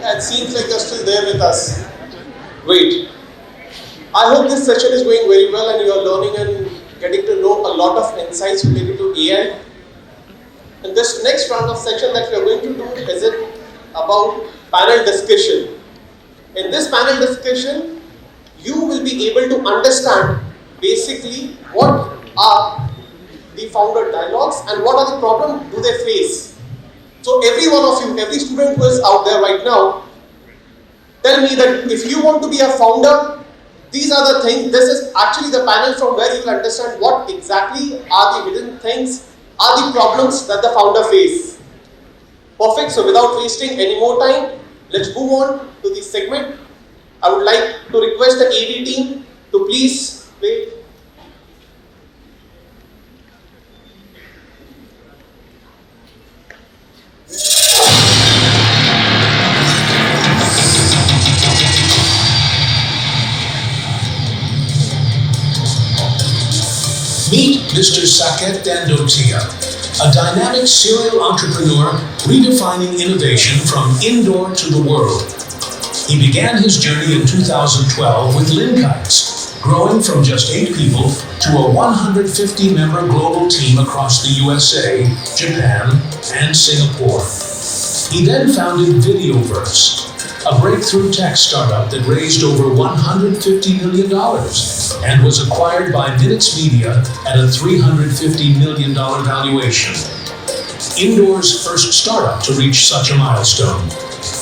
It seems like you're still there with us. Great. I hope this session is going very well and you are learning and getting to know a lot of insights related to AI. In this next round of section that we are going to do is it about panel discussion. In this panel discussion, you will be able to understand basically what are the founder dialogues and what are the problems do they face. So every one of you, every student who is out there right now, tell me that if you want to be a founder, these are the things, this is actually the panel from where you will understand what exactly are the hidden things, are the problems that the founder face. Perfect, so without wasting any more time, let's move on to the segment. I would like to request the AV team to please play. Meet Mr. Saket Dandotia, a dynamic serial entrepreneur redefining innovation from indoor to the world. He began his journey in 2012 with Linkites, growing from just 8 people to a 150-member global team across the USA, Japan, and Singapore. He then founded Videoverse, a breakthrough tech startup that raised over $150 million and was acquired by Minutes Media at a $350 million valuation. Indoor's first startup to reach such a milestone.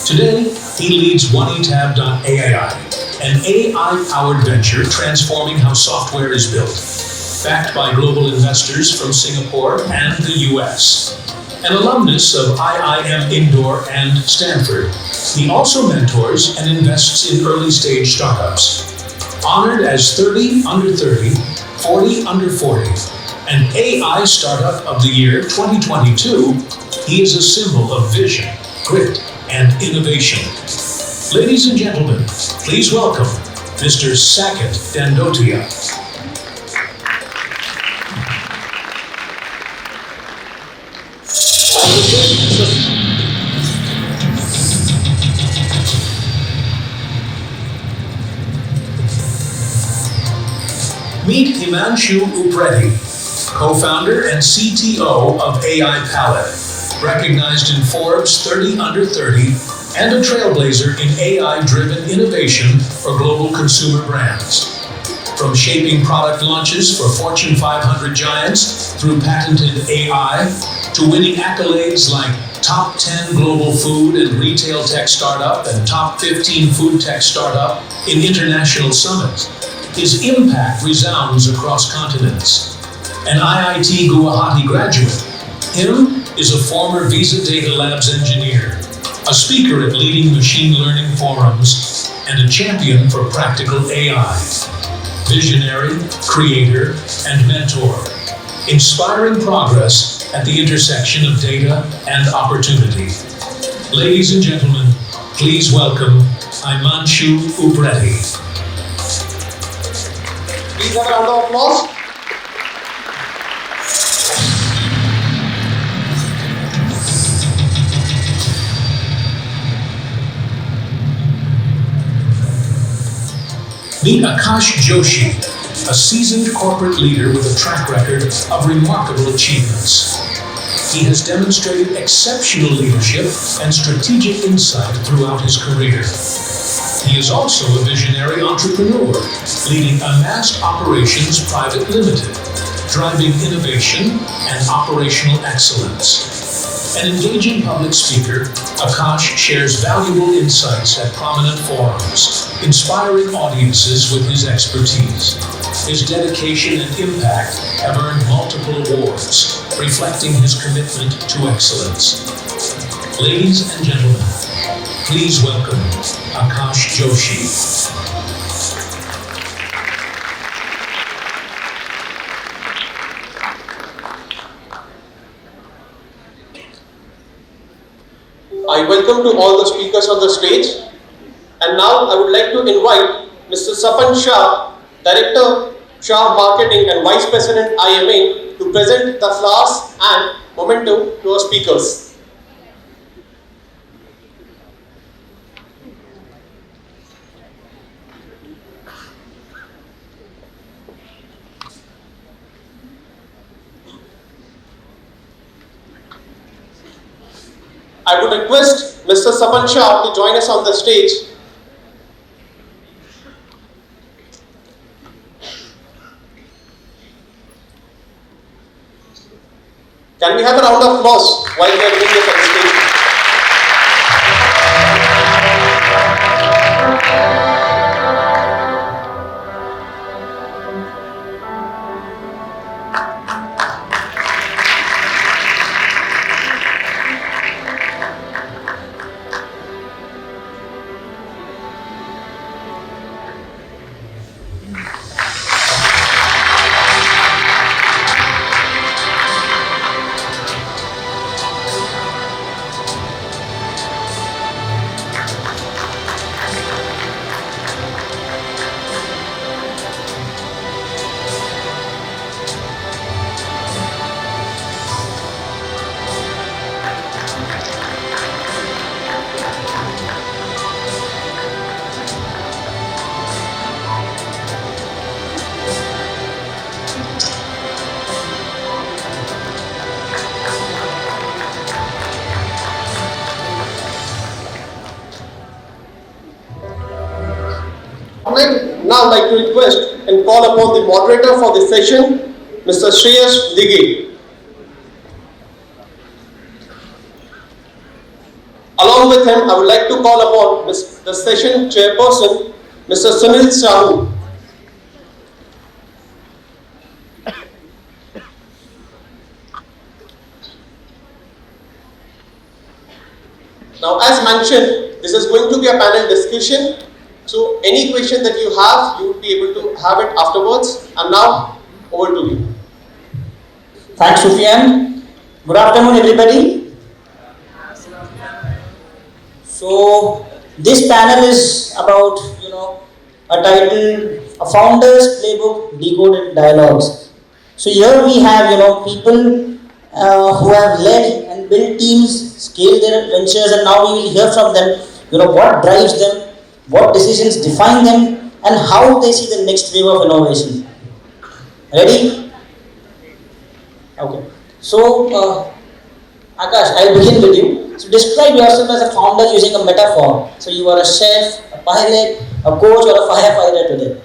Today, he leads Onetab AI, an AI-powered venture transforming how software is built, backed by global investors from Singapore and the US. An alumnus of IIM Indoor and Stanford, he also mentors and invests in early-stage startups. Honored as 30 Under 30, 40 Under 40, and AI Startup of the Year 2022, he is a symbol of vision, grit, and innovation. Ladies and gentlemen, please welcome Mr. Saket Dandotia. Meet Himanshu Upreti, co-founder and CTO of AI Palette, recognized in Forbes 30 Under 30 and a trailblazer in AI-driven innovation for global consumer brands. From shaping product launches for Fortune 500 giants through patented AI to winning accolades like Top 10 Global Food and Retail Tech Startup and Top 15 Food Tech Startup in international summits, his impact resounds across continents. An IIT Guwahati graduate, him is a former Visa Data Labs engineer, a speaker at leading machine learning forums, and a champion for practical AI. Visionary, creator, and mentor, inspiring progress at the intersection of data and opportunity. Ladies and gentlemen, please welcome Himanshu Upreti. Please have a round of applause. Meet Akash Joshi, a seasoned corporate leader with a track record of remarkable achievements. He has demonstrated exceptional leadership and strategic insight throughout his career. He is also a visionary entrepreneur, leading IMAST Operations Private Limited, driving innovation and operational excellence. An engaging public speaker, Akash shares valuable insights at prominent forums, inspiring audiences with his expertise. His dedication and impact have earned multiple awards, reflecting his commitment to excellence. Ladies and gentlemen, please welcome Akash Joshi. I welcome to all the speakers on the stage, and now I would like to invite Mr. Sapan Shah, Director, Shah Marketing and Vice President IMA, to present the class and momentum to our speakers. I would request Mr. Sapan Shah to join us on the stage. Can we have a round of applause while we are doing this on the stage? Now I'd like to request and call upon the moderator for the session, Mr. Shreyas Digge. Along with him, I would like to call upon the session chairperson, Mr. Sunil Sahu. Now, as mentioned, this is going to be a panel discussion. So, any question that you have, you would be able to have it afterwards. And now, over to you. Thanks, Sufyan. Good afternoon, everybody. So, this panel is about, a title, a founder's playbook, decoded dialogues. So here we have, people who have led and built teams, scaled their ventures, and now we will hear from them, what drives them, what decisions define them, and how they see the next wave of innovation. Ready? Okay. So, Akash, I'll begin with you. So describe yourself as a founder using a metaphor. So you are a chef, a pilot, a coach, or a firefighter today.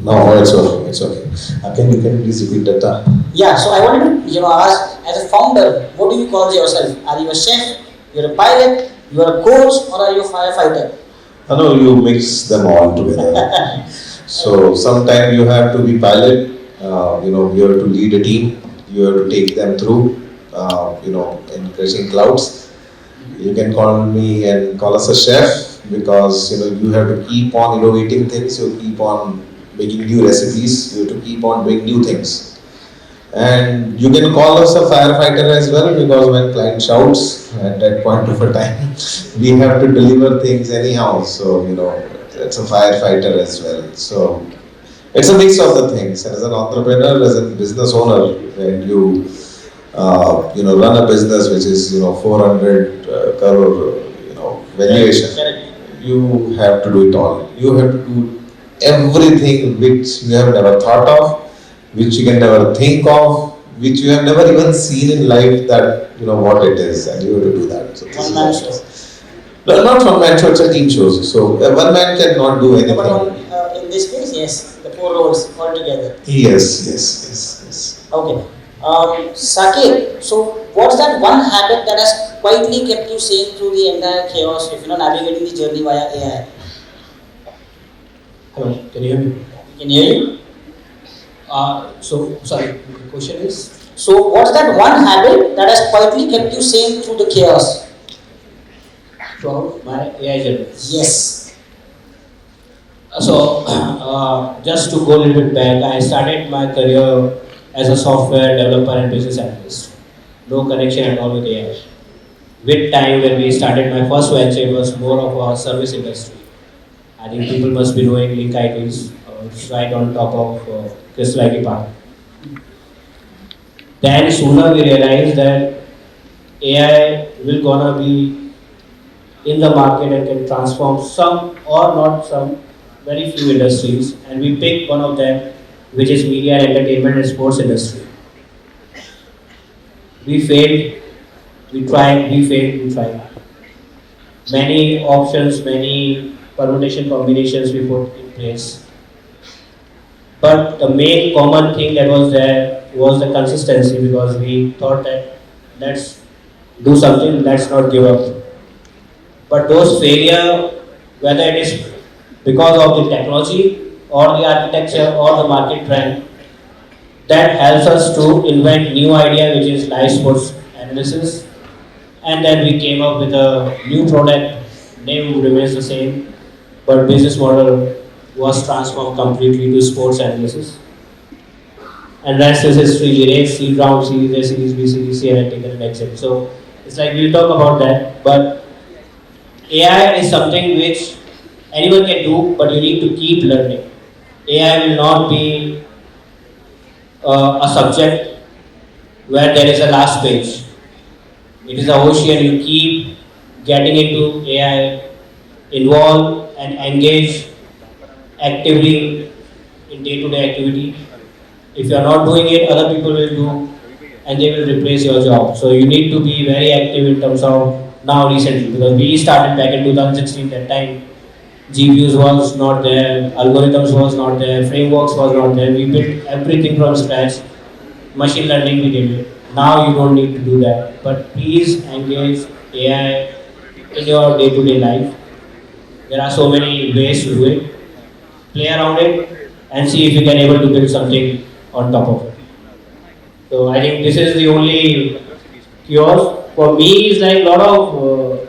No, it's okay. Can you please repeat that? Yeah, so I wanted to ask, as a founder, what do you call yourself? Are you a chef, you're a pilot, you're a coach, or are you a firefighter? No, you mix them all together. So sometimes you have to be pilot, you have to lead a team, you have to take them through, in crashing clouds. You can call us a chef because you have to keep on innovating things, you keep on making new recipes, you have to keep on doing new things. And you can call us a firefighter as well because when client shouts at that point of a time, we have to deliver things anyhow. So, it's a firefighter as well. So, it's a mix of the things. As an entrepreneur, as a business owner, when you, run a business which is, 400 crore, valuation, you have to do it all. You have to do everything which you have never thought of, which you can never think of, which you have never even seen in life that, what it is, and you have to do that. So One man show. No, not one man show, it's a team show. So one man cannot do anything. But in this case, yes, the four roles all together. Yes. Okay. Saket, so what's that one habit that has quietly kept you sane through the entire chaos of navigating the journey via AI? Hello, can you hear me? Can you hear you? Sorry, the question is? So, what's that one habit that has quietly kept you sane through the chaos? Throughout my AI journey. Yes. Just to go a little bit back, I started my career as a software developer and business analyst. No connection at all with AI. With time, when we started my first venture, it was more of a service industry. I think people must be knowing Link ITs, it's right on top of Crystal IT Park. Then sooner we realized that AI will gonna be in the market and can transform some or not some very few industries, and we picked one of them, which is media and entertainment and sports industry. We failed, we tried, we failed, we tried. Many options, many permutation combinations we put in place. But the main common thing that was there was the consistency, because we thought that let's do something, let's not give up. But those failure, whether it is because of the technology or the architecture or the market trend, that helps us to invent new idea, which is live sports analysis. And then we came up with a new product. Name remains the same, but business model was transformed completely to sports analysis. And rest is history. We raised seed round, Series A, Series B, Series C, and taken an exit. So it's like we'll talk about that. But AI is something which anyone can do, but you need to keep learning. AI will not be a subject where there is a last page. It is an ocean. You keep getting into AI, involve and engage actively in day-to-day activity. If you are not doing it, other people will do, and they will replace your job. So you need to be very active in terms of now recently, because we started back in 2016. That time GPUs was not there, algorithms was not there, frameworks was not there. We built everything from scratch. Machine learning we did it. Now you don't need to do that. But please engage AI in your day-to-day life. There are so many ways to do it. Play around it and see if you can able to build something on top of it. So I think this is the only cure. For me, it's like a lot of,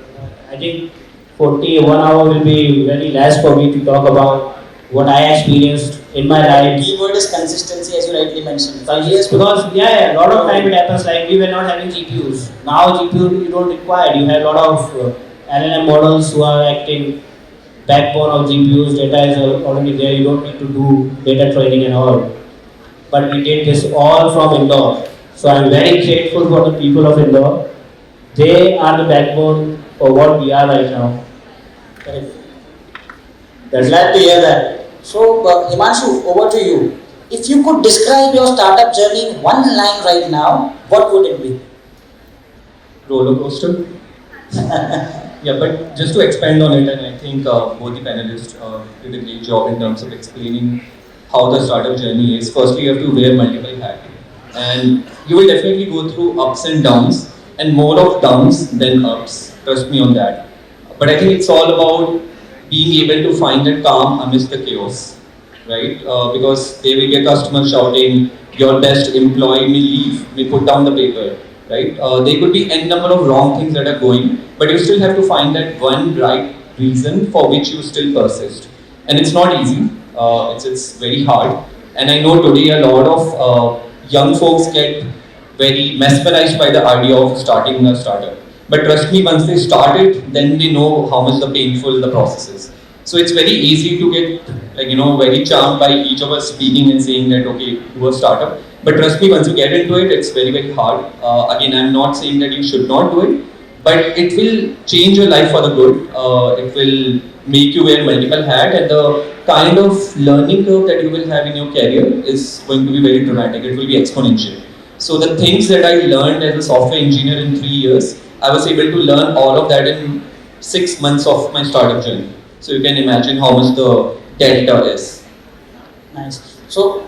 I think 41 hour will be very less for me to talk about what I experienced in my life. Keyword is consistency, as you rightly mentioned. 5 years, because yeah, a lot of time it happens like we were not having GPUs. Now GPU you don't require. You have a lot of LLM models who are acting backbone of GPUs. Data is already there. You don't need to do data training and all. But we did this all from Indore. So I'm very grateful for the people of Indore. They are the backbone for what we are right now. Correct. Glad to hear that. So, Himanshu, over to you. If you could describe your startup journey in one line right now, what would it be? Roller coaster. Yeah, but just to expand on it, and I think both the panelists did a great job in terms of explaining how the startup journey is. Firstly, you have to wear multiple hats, and you will definitely go through ups and downs, and more of downs than ups. Trust me on that. But I think it's all about being able to find that calm amidst the chaos, right? Because there will be a customer shouting, your best employee may leave, may put down the paper, right? There could be n number of wrong things that are going, but you still have to find that one right reason for which you still persist. And it's not easy, it's very hard. And I know today a lot of young folks get very mesmerized by the idea of starting a startup. But trust me, once they start it, then they know how much the painful the process is. So it's very easy to get very charmed by each of us speaking and saying that okay, do a startup. But trust me, once you get into it, it's very, very hard. Again, I'm not saying that you should not do it, but it will change your life for the good. It will make you wear multiple hats, and the kind of learning curve that you will have in your career is going to be very dramatic. It will be exponential. So the things that I learned as a software engineer in 3 years, I was able to learn all of that in 6 months of my startup journey. So you can imagine how much the delta is. Nice. So,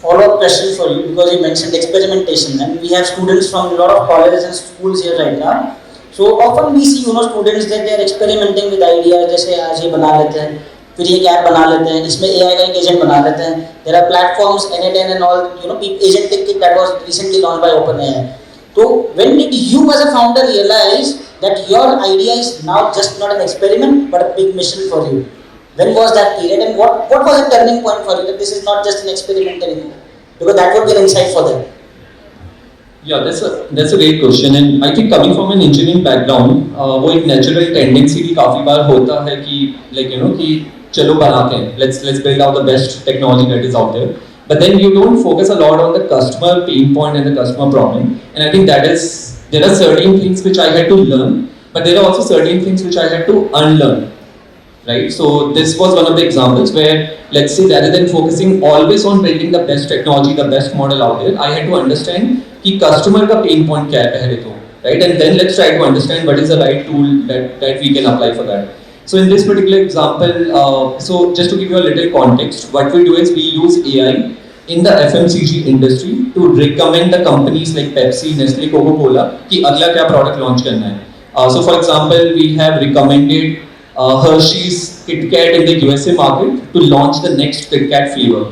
follow-up question for you, because you mentioned experimentation, and we have students from a lot of colleges and schools here right now. So often we see students that they are experimenting with ideas. जैसे आज ये बना लेते हैं, फिर ये app बना लेते हैं, इसमें AI का एक एजेंट बना लेते हैं. There are platforms, N8N and all, agentic kit that was recently launched by OpenAI. So when did you as a founder realize that your idea is now just not an experiment but a big mission for you? When was that period, and what was the turning point for you that this is not just an experiment anymore? Because that would be an insight for them. Yeah, that's a great question, and I think coming from an engineering background, वो एक natural tendency भी काफी बार होता है कि कि चलो बनाते हैं, let's build out the best technology that is out there. But then you don't focus a lot on the customer pain point and the customer problem. And I think there are certain things which I had to learn, but there are also certain things which I had to unlearn. right? So this was one of the examples where, let's say, rather than focusing always on building the best technology, the best model out there, I had to understand कि customer का pain point क्या है पहले तो, right? And then let's try to understand what is the right tool that we can apply for that. So in this particular example, so just to give you a little context, what we do is we use AI in the FMCG industry to recommend the companies like Pepsi, Nestle, Coca-Cola कि अगला क्या product launch करना है. So for example, we have recommended Hershey's Kit Kat in the USA market to launch the next Kit Kat flavor.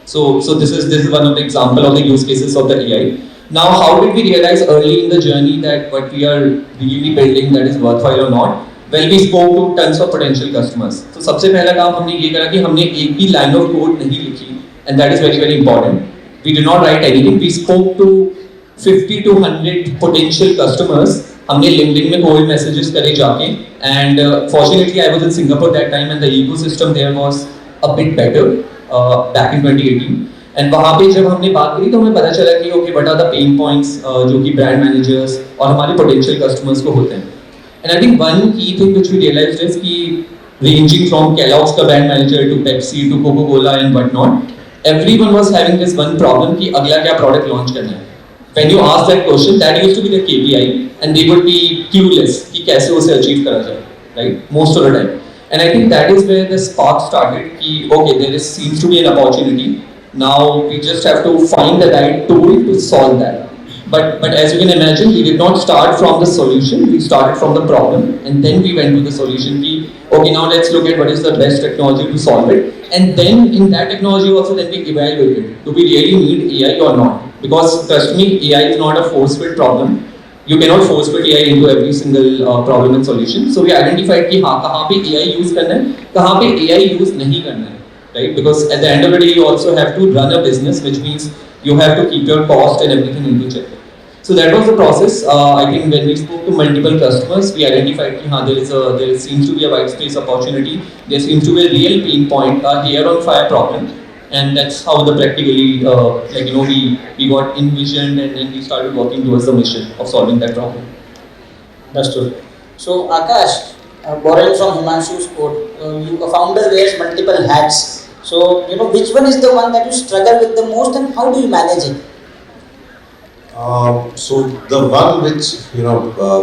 So this is one of the example of the use cases of the AI. Now, how did we realize early in the journey that what we are really building that is worthwhile or not? Well, we spoke to tons of potential customers. So सबसे पहला काम हमने ये करा कि हमने एक भी line of code नहीं लिखी, and that is very very important. We did not write anything. We spoke to 50 to 100 potential customers. हमने LinkedIn में cold messages करे जाके, and fortunately I was in Singapore that time and the ecosystem there was a bit better back in 2018. And वहाँ पे जब हमने बात करी तो हमें पता चला कि okay what are the pain points जो कि ब्रांड मैनेजर्स और हमारे पोटेंशियल कस्टमर्स को होते हैं. And I think one key thing which we realised is कि रेंजिंग फ्रॉम Kellogg's का brand manager to Pepsi to Coca-Cola and what not, everyone was having this one problem कि अगला क्या प्रोडक्ट लॉन्च करना है. When you ask that question that used to be the KPI and they would be clueless कि कैसे उसे achieve करा जाए, right, most of the time. And I think that is where the spark started कि okay there is seems to be an opportunity. Now we just have to find the right tool to solve that. But as you can imagine, we did not start from the solution. We started from the problem, and then we went to the solution. Okay, now let's look at what is the best technology to solve it. And then in that technology also, then we evaluated, do we really need AI or not? Because trust me, AI is not a force-fit problem. You cannot force-fit AI into every single problem and solution. So we identified कि हाँ कहाँ पे AI use करना है, कहाँ पे AI use नहीं करना है. Right? Because at the end of the day, you also have to run a business, which means you have to keep your cost and everything into check. So that was the process. I think when we spoke to multiple customers, we identified that there seems to be a white space opportunity. There seems to be a real pain point, a hair on fire problem, and that's how the practically, we got envisioned and then we started working towards the mission of solving that problem. Understood. So Akash, borrowing from Himanshu's quote, a founder wears multiple hats. So, which one is the one that you struggle with the most and how do you manage it? So the one which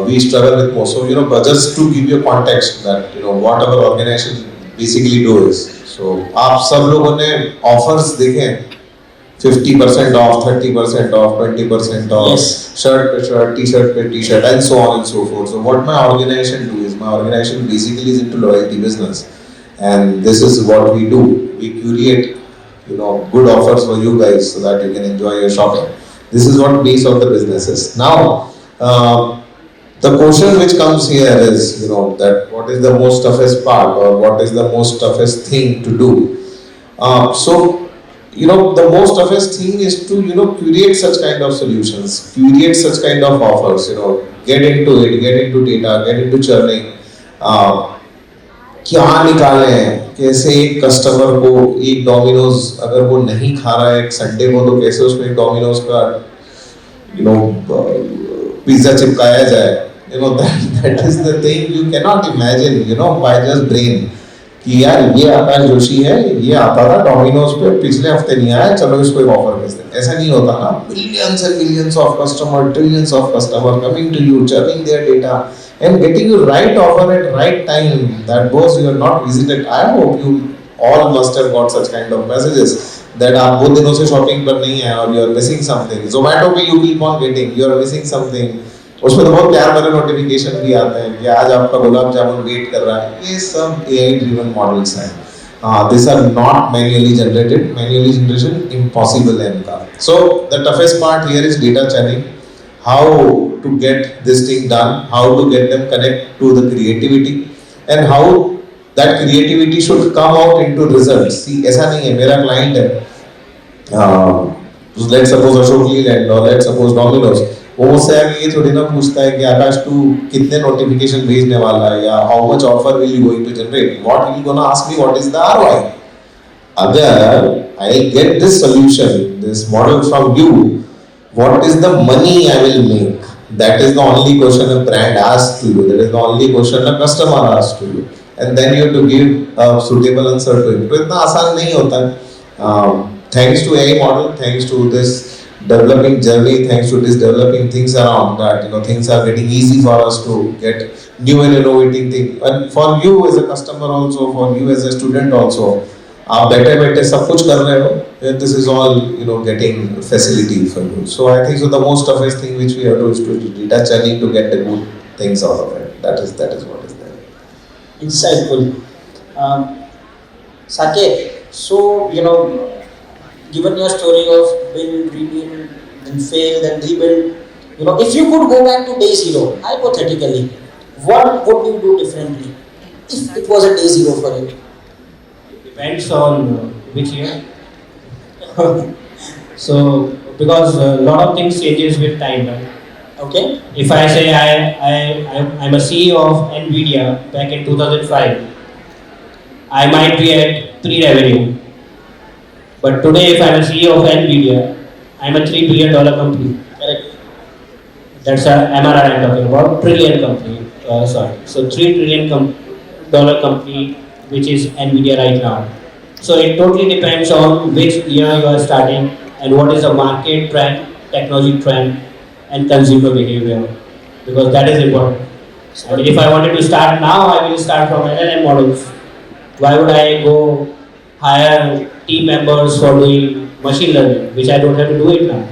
we struggle with most. So but just to give you context that what our organization basically do is, so आप सब लोगों ने offers देखे 50% off, 30% off, 20% off, yes. Shirt पे shirt, T-shirt पे T-shirt, and so on and so forth. So what my organization do is, my organization basically is into loyalty business, and this is what we do. We curate, good offers for you guys so that you can enjoy your shopping. This is what base of the business is. Now, the question which comes here is, that what is the most toughest part or what is the most toughest thing to do? So, the most toughest thing is to, curate such kind of solutions, curate such kind of offers, get into it, get into data, get into churning. क्या निकालें, कैसे एक customer को एक Domino's अगर वो नहीं खा रहा है एक संडे को तो कैसे उसको एक डोमिनोज का पिज्जा चिपकाया जाए. that is the thing you cannot imagine by just brain कि यार ये आकाश जोशी है, ये आता था डोमिनोज पे, पिछले हफ्ते नहीं आया, चलो इसको एक ऑफर भेज दें. ऐसा नहीं होता ना. Billions and millions of customers, trillions of customers coming to you, churning their data and getting you right offer at right time. That boss you have not visited. I hope you all must have got such kind of messages that आप बहुत दिनों से shopping पर नहीं है और you are missing something. Zomato पे you keep on getting, you are missing something. उसमें तो बहुत प्यार भरे नोटिफिकेशन भी आते हैं कि आज आपका गुलाब जामुन वेट कर रहा है. ये सब AI driven models हैं. These are not manually generated. Manually generation impossible है इनका. So the toughest part here is data churning. How to get this thing done, how to get them connect to the creativity and how that creativity should come out into results. See, ऐसा नहीं है, मेरा client है, let's suppose Ashok Leland or let's suppose Domino's, वो मुझसे आगे ये थोड़ी ना पूछता है कि आकाश तू कितने नोटिफिकेशन भेजने वाला है या how much offer will you going to generate. What he gonna ask me, what is the ROI? अगर I get this solution, this model from you, what is the money I will make? That is the only question a brand asks to you. That is the only question a customer asks to you. and then you have to give a suitable answer to it. तो इतना आसान नहीं होता है. Thanks to AI model, thanks to this developing journey, thanks to this developing things around that, things are getting easy for us to get new and innovating things. And for you as a customer also, for you as a student also, आप बैठे बैठे सब कुछ कर रहे हो. This is all getting facility for you. So I think so the most toughest thing which we have to do is to detach churning to get the good things out of it. That is what is there. Insightful. Saket, so given your story of build, rebuild, then fail, then rebuild, if you could go back to day zero, hypothetically, what would you do differently if it was a day zero for you? Depends on which year. So, because a lot of things changes with time, right? Okay. If I say I'm a CEO of NVIDIA back in 2005, I might be at 3 revenue. But today, if I'm a CEO of NVIDIA, I'm a $3 billion company. Correct. That's a MRR I'm talking about, trillion company. So $3 trillion dollar company, which is NVIDIA right now. So it totally depends on which year you are starting and what is the market trend, technology trend, and consumer behavior, because that is important. I mean, if I wanted to start now, I will start from LLM models. Why would I go hire team members for doing machine learning, which I don't have to do it now?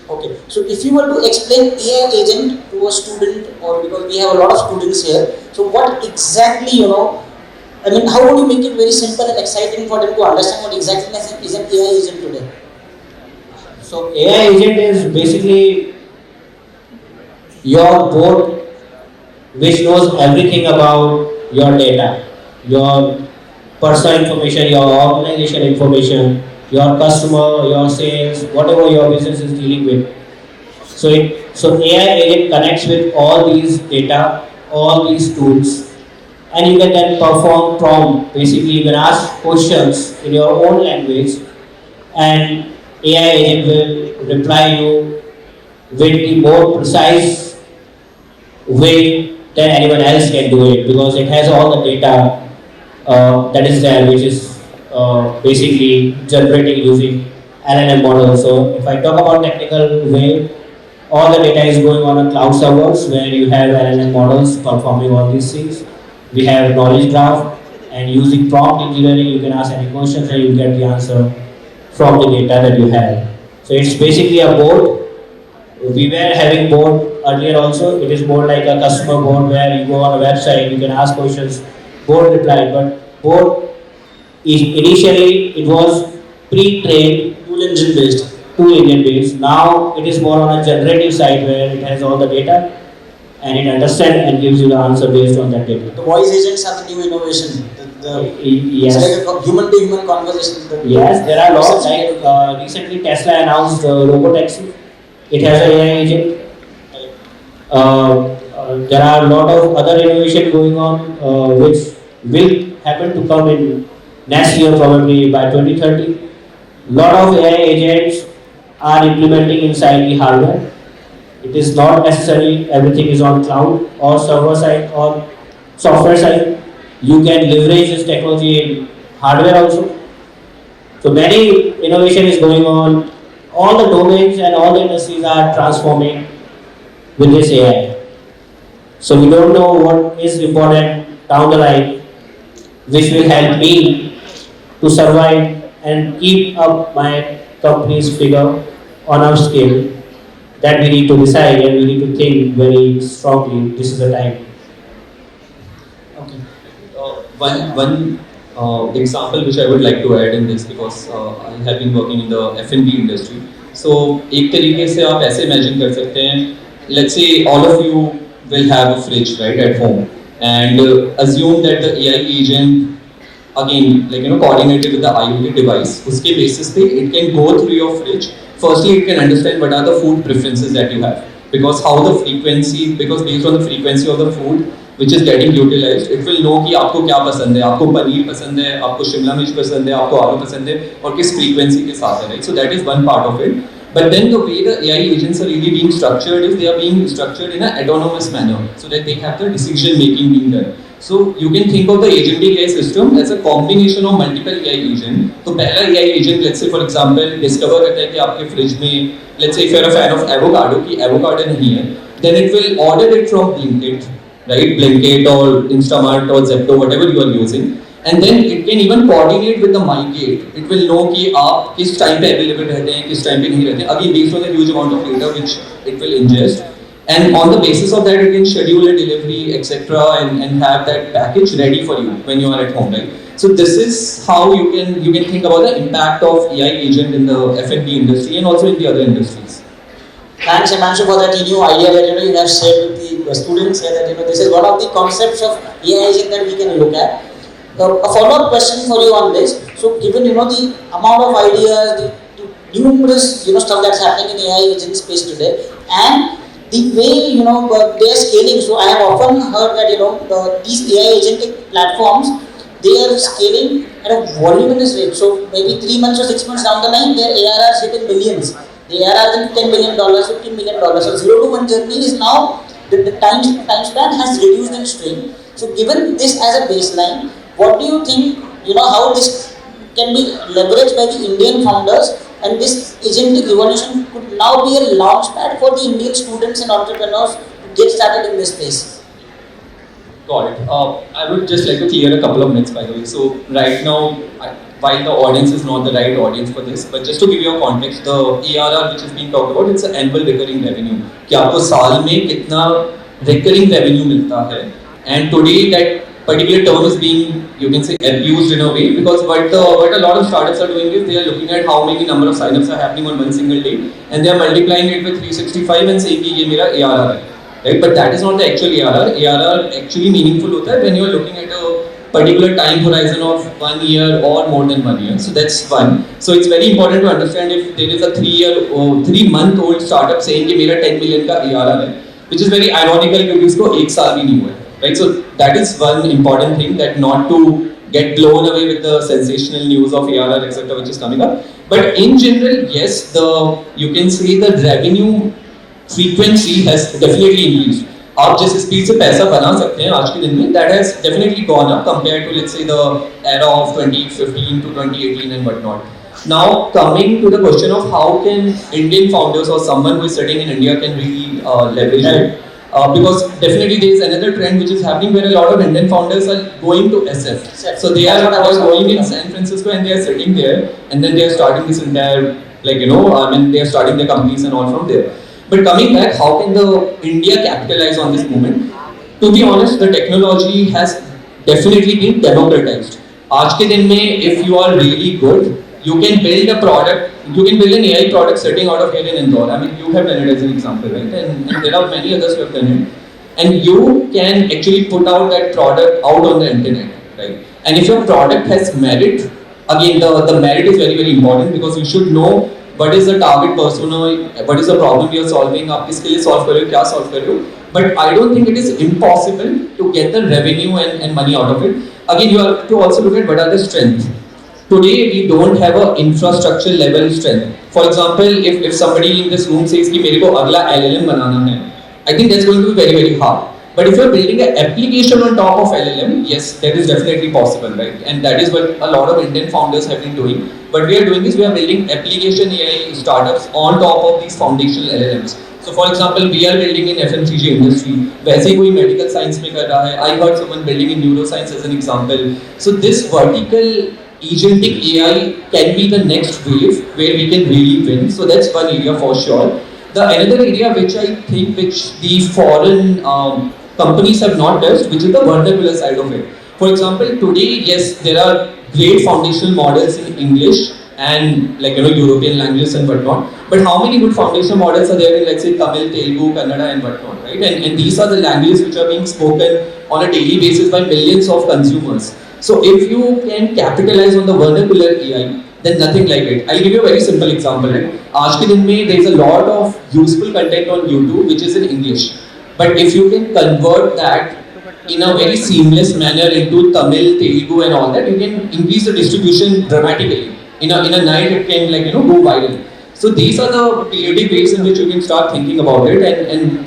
Okay, so if you were to explain AI agent to a student, or because we have a lot of students here, so what exactly, how would you make it very simple and exciting for them to understand what exactly is an AI agent today? So AI agent is basically your bot which knows everything about your data, your personal information, your organization information, your customer, your sales, whatever your business is dealing with. So AI agent connects with all these data, all these tools, and you can then perform prompt. Basically, you can ask questions in your own language, and AI agent will reply you with the more precise way than anyone else can do it, because it has all the data that is there, which is basically generating using LLM model. So if I talk about technical way, all the data is going on a cloud servers where you have LLM models performing all these things. We have knowledge graph, and using prompt engineering, you can ask any questions and you get the answer from the data that you have. So it's basically a board. We were having board earlier also. It is more like a customer board where you go on a website, you can ask questions, board reply. But board initially it was pre-trained Tool engine based. tool engine based. Now it is more on a generative side where it has all the data and it understands and gives you the answer based on that data. The voice agents are the new innovation. Yes. It's like a human to human conversation. Yes, there are lots. Like recently Tesla announced robotaxi. It has an AI agent. There are a lot of other innovation going on which will happen to come in next year, probably by 2030. Lot of AI agents are implementing inside the hardware. It is not necessarily everything is on cloud or server side or software side. You can leverage this technology in hardware also. So many innovation is going on. All the domains and all the industries are transforming with this AI. So we don't know what is important down the line, which will help me to survive and keep up my company's figure on our scale. That we need to decide and we need to think very strongly. This is the time. Okay. One example which I would like to add in this, because I have been working in the F&B industry. So एक तरीके से आप ऐसे imagine कर सकते हैं. Let's say all of you will have a fridge right at home, and assume that the AI agent again coordinated with the IoT device. उसके basis पे it can go through your fridge. Firstly, it can understand what are the food preferences that you have, because based on the frequency of the food which is getting utilized, it will know कि आपको क्या पसंद है, आपको पनीर पसंद है, आपको शिमला मिर्च पसंद है, आपको आलू पसंद है, और किस frequency के साथ है, right? So that is one part of it. But then the way the AI agents are really being structured is they are being structured in an autonomous manner, so that they have the decision making being done. So you can think of the agentic AI system as a combination of multiple AI agent. तो पहला AI agent, let's say for example, discover करता है कि आपके fridge में, let's say if you're a fan of avocado, कि avocado नहीं है, then it will order it from Blinkit, right? Blinkit or Instamart or Zepto, whatever you are using. And then it can even coordinate with the MyGate. It will know कि आप किस time पे available रहते हैं, किस time पे नहीं रहते हैं. Again, based on the huge amount of data which it will ingest. And on the basis of that, it can schedule a delivery, etc., and have that package ready for you when you are at home, right? So this is how you can think about the impact of AI agent in the F&B industry and also in the other industries. Thanks, Himanshu, for that new idea that you have shared with the students here. That this is one of the concepts of AI agent that we can look at. A follow-up question for you on this. So, given the amount of ideas, the numerous stuff that's happening in AI agent space today, and the way they are scaling. So I have often heard that these AI agentic platforms, they are scaling at a voluminous rate. So maybe 3 months or 6 months down the line, their ARR is hitting billions. The ARR is $10 million, $15 million. So 0 to 1 journey is now the time span has reduced in strain. So given this as a baseline, what do you think? How this can be leveraged by the Indian founders, and this agentic evolution could now be a launch pad for the Indian students and entrepreneurs to get started in this space. Got it. I would just like to clear a couple of myths, by the way. So right now, while the audience is not the right audience for this, but just to give you a context, the ARR which is being talked about, it's an annual recurring revenue. कि आपको साल में कितना recurring revenue मिलता है, and today that particular term is being, you can say, abused in a way, because what a lot of startups are doing is they are looking at how many number of signups are happening on one single day, and they are multiplying it with 365 and saying कि ये मेरा ARR है, right? But that is not the actual ARR. ARR actually meaningful होता है when you are looking at a particular time horizon of 1 year or more than 1 year. So that's one. So it's very important to understand if there is a 3-month-old startup saying कि मेरा 10 million का ARR है, which is very ironical क्योंकि उसको 1 साल भी नहीं हुआ है. Right, so that is one important thing, that not to get blown away with the sensational news of ARR, etc., which is coming up. But in general, yes, you can say the revenue frequency has definitely increased. आप जिस speed से पैसा बना सकते हैं आज के दिन में, that has definitely gone up compared to, let's say, the era of 2015 to 2018 and whatnot. Now, coming to the question of how can Indian founders or someone who is sitting in India can really leverage it. Because definitely there is another trend which is happening where a lot of Indian founders are going to SF. So they are going in San Francisco and they are sitting there, and then they are starting this entire, they are starting their companies and all from there. But coming back, how can the India capitalize on this movement? To be honest, the technology has definitely been democratized. आज के दिन में, if you are really good, you can build a product. You can build an AI product sitting out of here in Indore. I mean, you have done it as an example, right? And there are many others who have done it. And you can actually put out that product out on the internet, right? And if your product has merit, again, the merit is very, very important, because you should know what is the target persona, what is the problem you are solving, आप किसके लिए solve कर रहे हो, क्या solve कर रहे हो. But I don't think it is impossible to get the revenue and money out of it. Again, you have to also look at what are the strengths. Today, we don't have a infrastructure level strength. For example, if somebody in this room says कि मेरे को अगला LLM बनाना है, I think that's going to be very, very hard. But if you're building an application on top of LLM, yes, that is definitely possible, right? And that is what a lot of Indian founders have been doing. What we are doing is we are building application AI startups on top of these foundational LLMs. So for example, we are building in FMCG industry. वैसे कोई medical science में कर रहा है. I heard someone building in neuroscience as an example. So this vertical agentic AI can be the next wave where we can really win. So that's one area for sure. The another area which I think which the foreign companies have not touched, which is the vernacular side of it. For example, today, yes, there are great foundational models in English and European languages and whatnot. But how many good foundational models are there in, let's say, Tamil, Telugu, Kannada and whatnot, right? And these are the languages which are being spoken on a daily basis by millions of consumers. So if you can capitalize on the vernacular AI, then nothing like it. I'll give you a very simple example. Right? आज के दिन में there is a lot of useful content on YouTube which is in English. But if you can convert that in a very seamless manner into Tamil, Telugu and all that, you can increase the distribution dramatically. In a night it can go viral. So these are the creative ways in which you can start thinking about it, and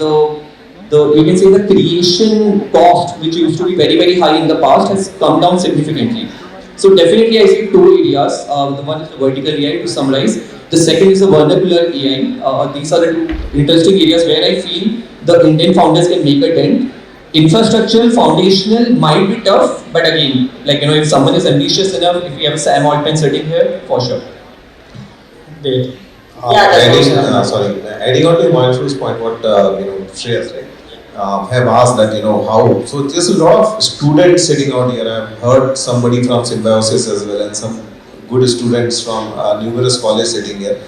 you can say the creation cost, which used to be very, very high in the past, has come down significantly. So definitely I see two areas. The one is the vertical AI, to summarize. The second is the vernacular AI. These are the two interesting areas where I feel the Indian founders can make a dent. Infrastructural, foundational might be tough, but again, like if someone is ambitious enough, if we have Sam Altman sitting here, for sure. Great. That's adding on to Himanshu's point, what Shreyas, right? Have asked that how. So there's a lot of students sitting out here. I've heard somebody from Symbiosis as well, and some good students from numerous colleges sitting here.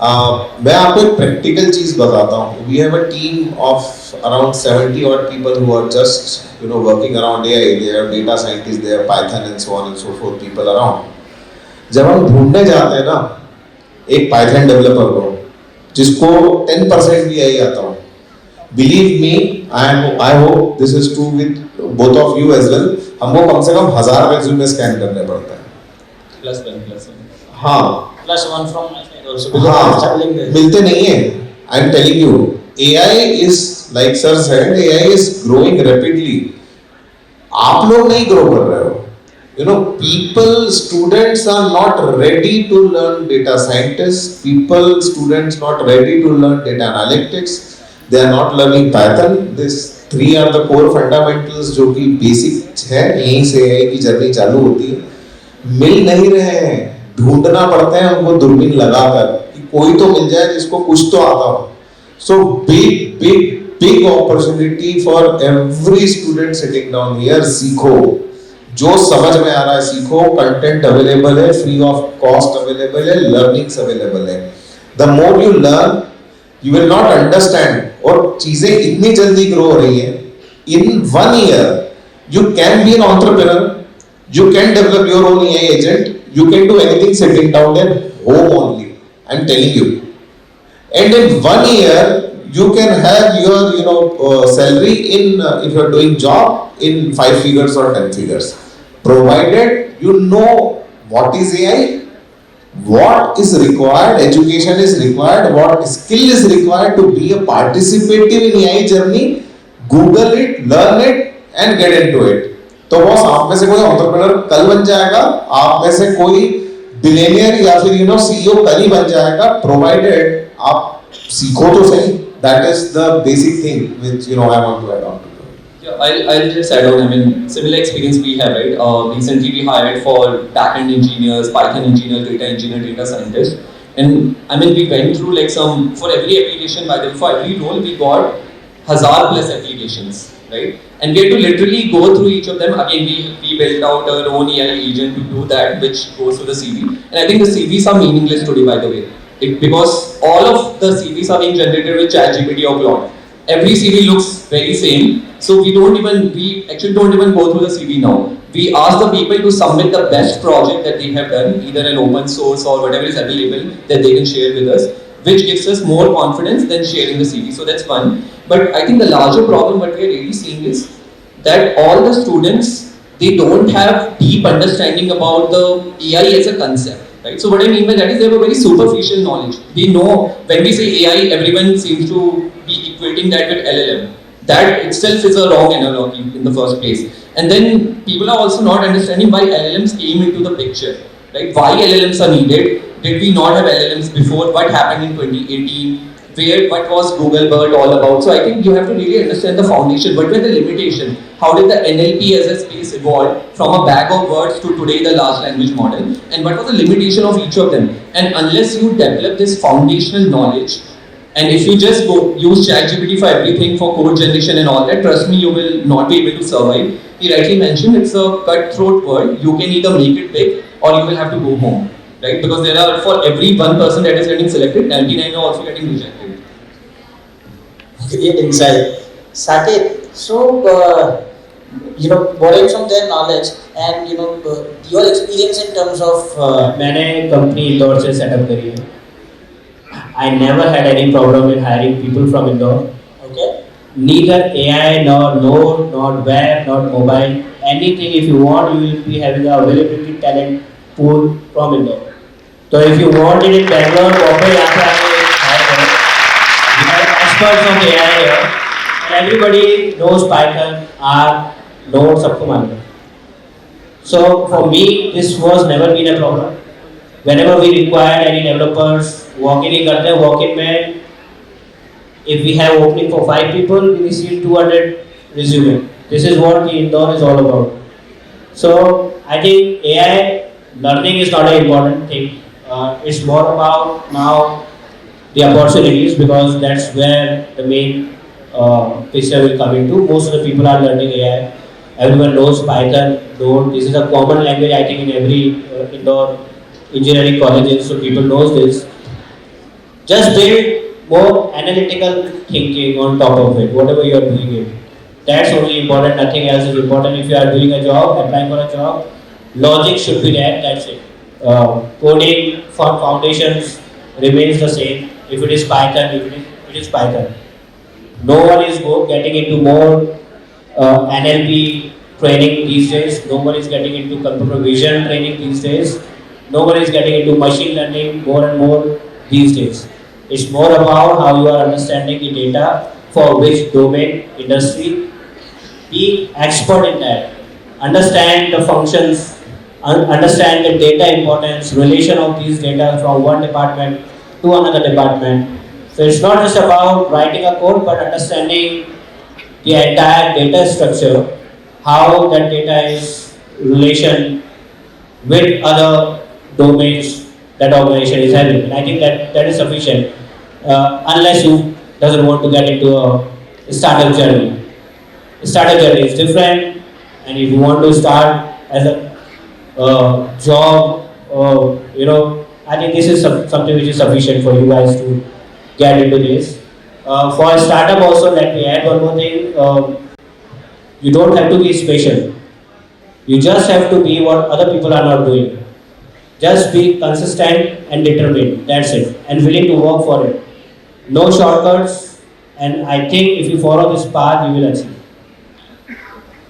मैं आपको एक practical चीज बताता हूँ. We have a team of around 70 odd people who are just working around AI. They are data scientists, they are Python and so on and so forth people around. जब हम ढूंढने जाते हैं ना एक Python developer को जिसको 10% भी AI आता हो, believe me, I hope this is true with both of you as well. हमको कम से कम 1000 resume scan करने पड़ता है. Plus one. हाँ. +1 from my side also because I'm struggling there. मिलते नहीं हैं. I'm telling you, AI is like sir said, AI is growing rapidly. आप लोग नहीं grow कर रहे हो. People, students are not ready to learn data scientists. Students not ready to learn data analytics. They are not learning Python. These three are the core fundamentals जो कि basic है. यहीं से AI की जर्नी चालू होती है. मिल नहीं रहे हैं. ढूंढना पड़ता है उनको दूरबीन लगाकर कि कोई तो मिल जाए जिसको कुछ तो आता हो. So big opportunity for every student sitting down here. सीखो जो समझ में आ रहा है, सीखो. कंटेंट अवेलेबल है, फ्री ऑफ कॉस्ट अवेलेबल है, लर्निंग्स अवेलेबल है. The more you learn you will not understand. और चीजें इतनी जल्दी ग्रो हो रही हैं. इन 1 year you can be an entrepreneur, you can develop your own AI agent, you can do anything sitting down at home only. I'm telling you. And in 1 year you can have your salary in if you're doing job in 5 figures or 10 figures, provided you know what is AI, what is required, education is required, what skill is required to be a participative in AI journey. Google it, learn it and get into it. तो boss आप में से कोई entrepreneur कल बन जाएगा, आप में से कोई बिलियनियर या फिर सीईओ कल ही बन जाएगा, प्रोवाइडेड आप सीखो तो सही. That is the basic thing which I want to add on to. Yeah, I'll just add on. I mean, similar experience we have, right? Recently we hired for backend engineers, Python engineer, data scientist, and I mean we went through like for every application, by the way, for every role we got 1000+ applications, right? And we had to literally go through each of them. Again, we built out our own AI agent to do that, which goes to the CV. And I think the CVs are meaningless today, by the way. Because all of the CVs are being generated with ChatGPT or Claude. Every CV looks very same. So we actually don't even go through the CV now. We ask the people to submit the best project that they have done, either an open source or whatever is available that they can share with us, which gives us more confidence than sharing the CV. So that's one. But I think the larger problem what we are really seeing is that all the students, they don't have deep understanding about the AI as a concept. Right? So what I mean by that is they have a very superficial knowledge. They know when we say AI, everyone seems to be equating that with LLM. That itself is a wrong analogy in the first place. And then people are also not understanding why LLMs came into the picture. Right? Why LLMs are needed? Did we not have LLMs before? What happened in 2018? What was Google BERT all about? So I think you have to really understand the foundation. What were the limitations? How did the NLP as a space evolve from a bag of words to today the large language model? And what was the limitation of each of them? And unless you develop this foundational knowledge, and if you just go use ChatGPT for everything, for code generation and all that, trust me, you will not be able to survive. He rightly mentioned it's a cutthroat world. You can either make it big or you will have to go home. Right? Because there are, for every one person that is getting selected, 99 are also getting rejected. Great insight. Saket, so borrowing from their knowledge and your experience in terms of मैंने company Indore से setup करी है. I never had any problem in hiring people from Indore. Okay. Neither AI, nor Node, nor web, nor mobile, anything if you want, you will be having a availability talent pool from Indore. So if you want it in Bangalore, Bombay, यहाँ पे आके hire करो. We have experts of AI here. And everybody knows Python, R, Node, सबको मालूम है. So for me, this was never been a problem. Whenever we required any developers, walk-in ही करते हैं, walk-in में if we have opening for 5 people, we receive 200 resume. This is what the Indore is all about. So I think AI learning is not an important thing. It's more about now the opportunities, because that's where the main picture will come into. Most of the people are learning AI. Everyone knows Python, Node. This is a common language I think in every indoor engineering colleges, so people knows this. Just build more analytical thinking on top of it, whatever you are doing it. That's only important, nothing else is important. If you are doing a job, applying for a job, logic should be there, that's it. Coding for foundations remains the same. If it is Python, it is Python. No one is getting into more NLP training these days. No one is getting into computer vision training these days. No one is getting into machine learning more and more these days. It's more about how you are understanding the data for which domain, industry. Be expert in that. Understand the functions, understand the data importance, relation of these data from one department to another department. So it's not just about writing a code, but understanding the entire data structure, how that data is relation with other domains that organization is having. And I think that is sufficient, unless you doesn't want to get into a startup journey. Startup journey is different, and if you want to start as a job, I think this is something which is sufficient for you guys to get into this. For a startup also, let me add one more thing. You don't have to be special. You just have to be what other people are not doing. Just be consistent and determined. That's it. And willing to work for it. No shortcuts. And I think if you follow this path, you will achieve.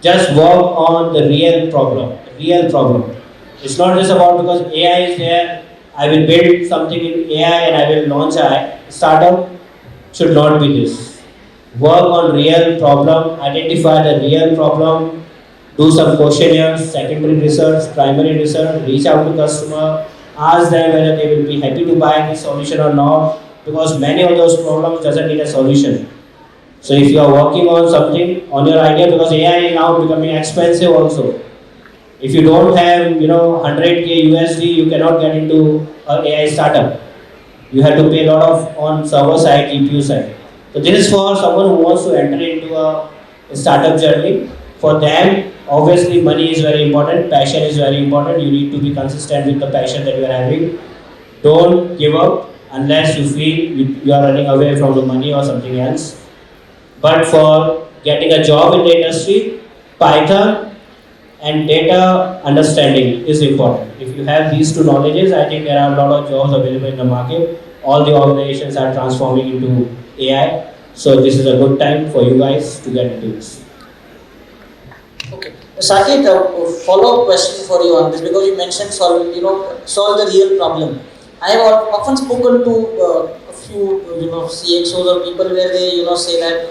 Just work on the real problem. Real problem. It's not just about because AI is there, I will build something in AI and I will launch a startup. Should not be this. Work on real problem, identify the real problem, do some questionnaires, secondary research, primary research, reach out to customer, ask them whether they will be happy to buy this solution or not, because many of those problems doesn't need a solution. So if you are working on something, on your idea, because AI is now becoming expensive also. If you don't have, 100K USD, you cannot get into an AI startup. You have to pay a lot of on server side, GPU side. So this is for someone who wants to enter into a startup journey. For them, obviously money is very important, passion is very important. You need to be consistent with the passion that you are having. Don't give up unless you feel you are running away from the money or something else. But for getting a job in the industry, Python and data understanding is important. If you have these two knowledges, I think there are a lot of jobs available in the market. All the organizations are transforming into AI. So this is a good time for you guys to get into this. Okay. Saket, a follow-up question for you on this, because you mentioned solve the real problem. I have often spoken to a few CXOs or people where they say that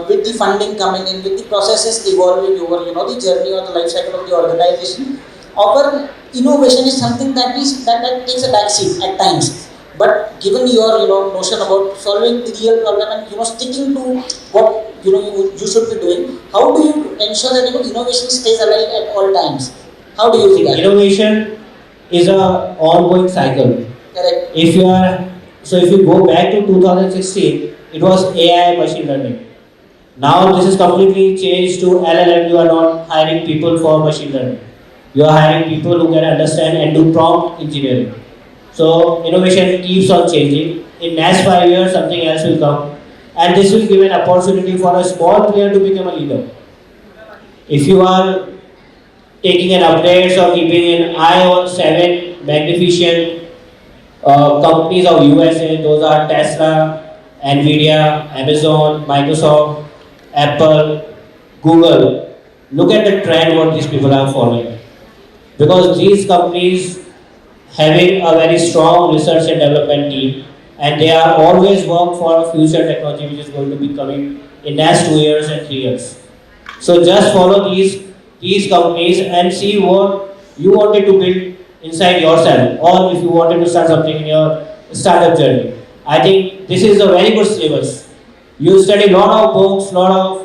with the funding coming in, with the processes evolving over the journey or the life cycle of the organization, our innovation is something that takes a backseat at times. But given your notion about solving the real problem and sticking to what you should be doing, how do you ensure that innovation stays alive at all times? How do you do that? Innovation is an ongoing cycle. Correct. If you go back to 2016, it was AI machine learning. Now this is completely changed to LLM. You are not hiring people for machine learning. You are hiring people who can understand and do prompt engineering. So innovation keeps on changing. In next 5 years, something else will come, and this will give an opportunity for a small player to become a leader. If you are taking an updates or keeping an eye on 7 magnificent companies of USA, those are Tesla, Nvidia, Amazon, Microsoft, Apple, Google. Look at the trend what these people are following. Because these companies having a very strong research and development team, and they are always work for future technology which is going to be coming in next 2 years and 3 years. So just follow these companies and see what you wanted to build inside yourself, or if you wanted to start something in your startup journey. I think this is a very good syllabus. You study lot of books, lot of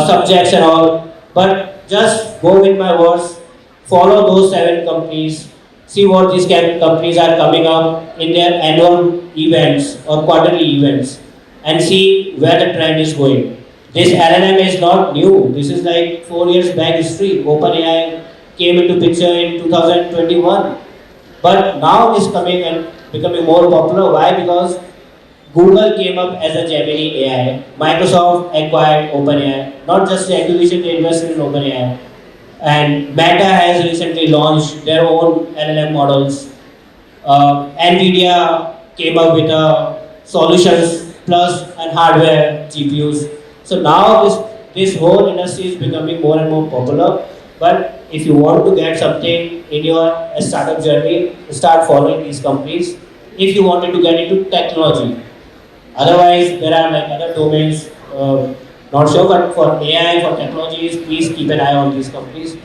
subjects and all, but just go with my words. Follow those 7 companies. See what these companies are coming up in their annual events or quarterly events, and see where the trend is going. This LLM is not new. This is like 4 years back history. OpenAI came into picture in 2021, but now it's coming and becoming more popular. Why? Because Google came up as a Gemini AI. Microsoft acquired OpenAI. Not just the acquisition, they invested in OpenAI. And Meta has recently launched their own LLM models. Nvidia came up with solutions plus and hardware GPUs. So now this whole industry is becoming more and more popular. But if you want to get something in your startup journey, start following these companies. If you wanted to get into technology, otherwise there are like other domains. Not sure, but for AI, for technologies, please keep an eye on these companies.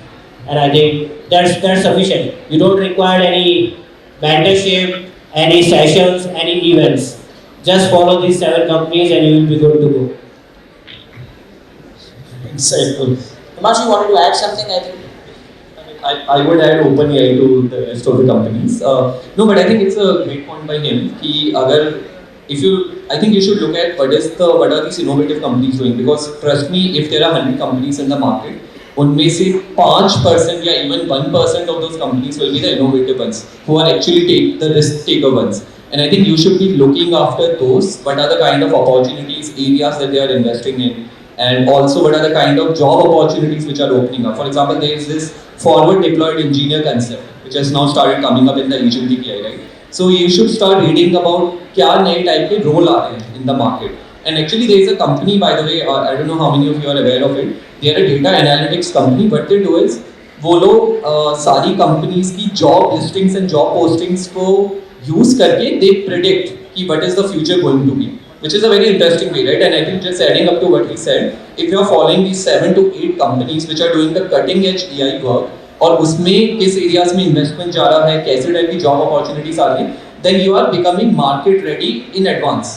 And I think that's sufficient. You don't require any mentorship, any sessions, any events. Just follow these 7 companies and you will be good to go. Insightful. Himanshu, you wanted to add something, I think? I would add OpenAI to the rest of the companies. No, but I think it's a great point by him. I think you should look at what are these innovative companies doing, because trust me, if there are 100 companies in the market, उनमें से 5% या even 1% of those companies will be the innovative ones who are actually the risk taker ones. And I think you should be looking after those. What are the kind of opportunities, areas that they are investing in, and also what are the kind of job opportunities which are opening up. For example, there is this forward deployed engineer concept which has now started coming up in the Asian TPI, right? So you should start reading about क्या नए type के role आ रहे हैं in the market. And actually there is a company, by the way, I don't know how many of you are aware of it. They are a data analytics company. What they do is वो लोग सारी companies की job listings and job postings को use करके they predict कि what is the future going to be, which is a very interesting way, right? And I think just adding up to what he said, if you are following these 7 to 8 companies which are doing the cutting edge AI work, और उसमें किस areas में investment जा रहा है, कैसे type की job opportunities आ रही हैं, then you are becoming market ready in advance.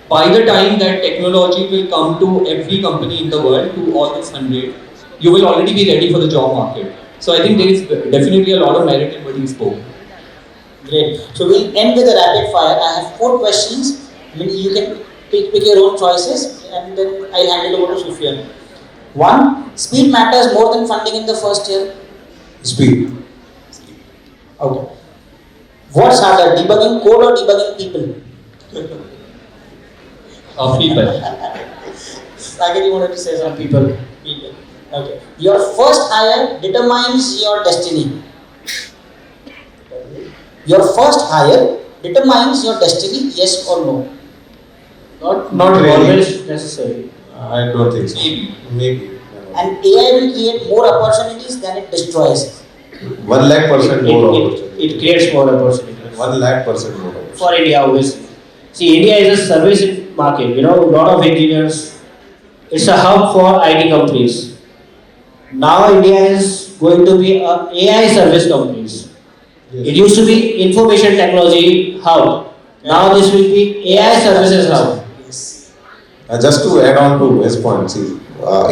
By the time that technology will come to every company in the world, to all these 100, you will already be ready for the job market. So I think there is definitely a lot of merit in what he spoke. Great. So we'll end with a rapid fire. I have 4 questions. I mean, you can pick your own choices, and then I'll hand it over to Sufyan. 1, speed matters more than funding in the first year. Speed. Okay. What's harder, debugging code or debugging people? People. Saket, you wanted to say some people. People. Okay. Your first hire determines your destiny. Your first hire determines your destiny, yes or no? Not really. always necessary. I don't think so. Maybe. And AI will create more opportunities than it destroys. 100,000% more opportunity. It creates more opportunities. 100,000% more opportunity. For India, obviously. See, India is a service market. A lot of engineers. It's a hub for IT companies. Now India is going to be a AI service companies. Yes. It used to be information technology hub. Now this will be AI services hub. Yes. Just to add on to his point, see,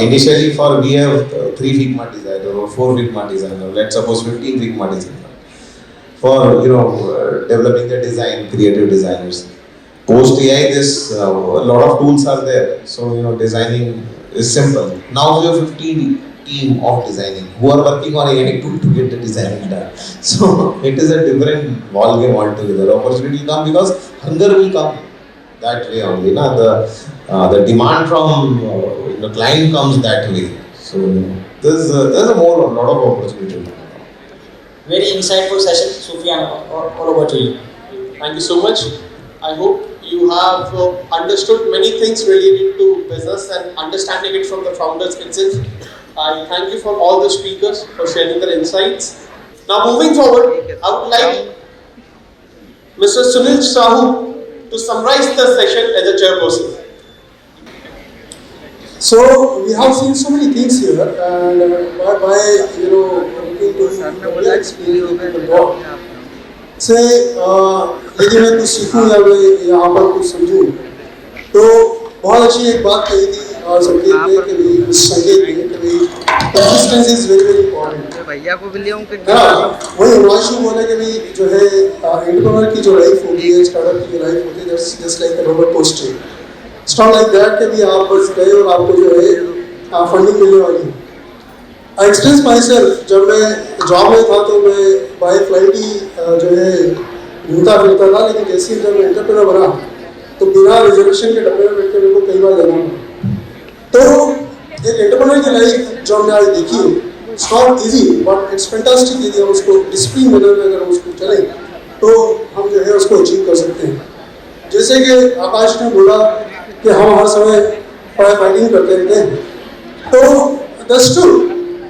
initially we have 3 Figma designer or 4 Figma designer, let's suppose 15 Figma designer for developing the design, creative designers. Post AI, a lot of tools are there, so designing is simple. Now we have 15 team of designing who are working on AI tool to get the designing done. So it is a different ball game altogether. Opportunity will come because hunger will come that way only. The demand from the client comes that way. So there's a lot of opportunity. Very insightful session, Sufyan. All over to you. Thank you so much. I hope you have understood many things related to business and understanding it from the founders itself. I thank you for all the speakers for sharing their insights. Now moving forward, I would like Mr. Sunil Sahu to summarize the session as a chairperson. So we have seen so many things here, and by looking to real experience with God. से यदि मैं कुछ सीखूं या मैं यहाँ पर कुछ समझूं, तो बहुत अच्छी एक बात कही थी संकेत ने कि भाई संकेत ने कि भाई consistency is very very important. भैया को भी ले आऊँ कि वही हिमांशु बोले कि भाई जो है एंटरप्रेन्योर की जो लाइफ होती है, स्टार्टअप की जो लाइफ होती है, that's just like a roller coaster. It's not like that कि भी आप बस गए और आपको जो है फंडिंग मिलने वाली है। आई एक्सपीरियंस माई सेल्फ, जब मैं जॉब में था तो मैं बाय फ्लाइट ही जो है घूमता फिरता था, लेकिन जैसे ही जब मैं एंटरप्रेन्योर बना तो बिना रिजर्वेशन के डब्बे में बैठ के मेरे को कई बार जाना पड़ा। तो एक एंटरप्रेन्योर की लाइफ जो हमने आज देखी है, it's not easy but it's fantastic. यदि हम उसको डिसिप्लिन मैनर में अगर हम उसको चले तो हम जो है उसको अचीव कर सकते हैं। जैसे कि आकाश ने बोला कि हम हर समय फाइटिंग करते रहते हैं, तो दैट्स ट्रू।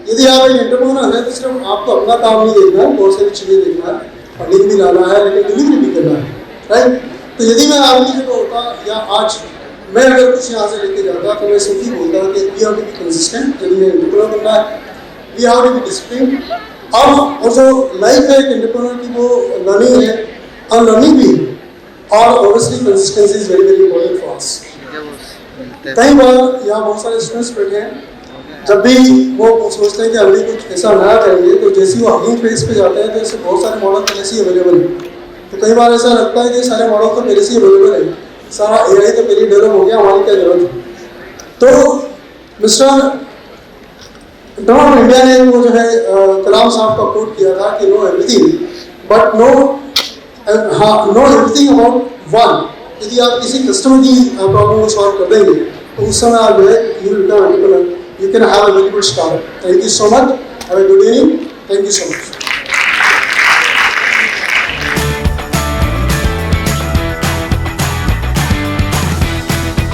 यदि आप एक एंटरप्रेन्योर है तो सिर्फ आपको अपना काम नहीं देखना है, बहुत सारी चीज़ें देखना है, फंडिंग भी लाना है, लेकिन डिलीवरी भी करना है, राइट। तो यदि मैं आपकी जगह होता या आज मैं अगर कुछ यहाँ से लेके जाता तो मैं सिर्फ ही बोलता कि we have to be consistent. यदि मैं एंटरप्रेन्योर बनना है, we have to be discipline. अब और जो लाइफ है एक एंटरप्रेन्योर की, वो लर्निंग है, अनलर्निंग भी है, और obviously consistency is very very important for us. कई बार यहाँ बहुत सारे स्टूडेंट्स बैठे हैं, जब भी वो सोचते हैं कि अभी कुछ ऐसा नया करेंगे, तो जैसे वो हगिंग फेज पे जाते हैं तो ऐसे बहुत सारे मॉडल पहले से ही अवेलेबल है। तो कई बार ऐसा लगता है कि सारे मॉडल तो पहले से ही अवेलेबल है, सारा एआई तो पहले डेवलप हो गया, हमारी क्या जरूरत है। तो मिस्टर डॉन इंडिया ने वो जो है कलाम साहब का कोट किया था कि know everything but know everything about one. यदि आप किसी कस्टमर की प्रॉब्लम को सॉल्व कर देंगे तो उस समय आप जो है you can have a very good start. Thank you so much. Have a good evening. Thank you so much.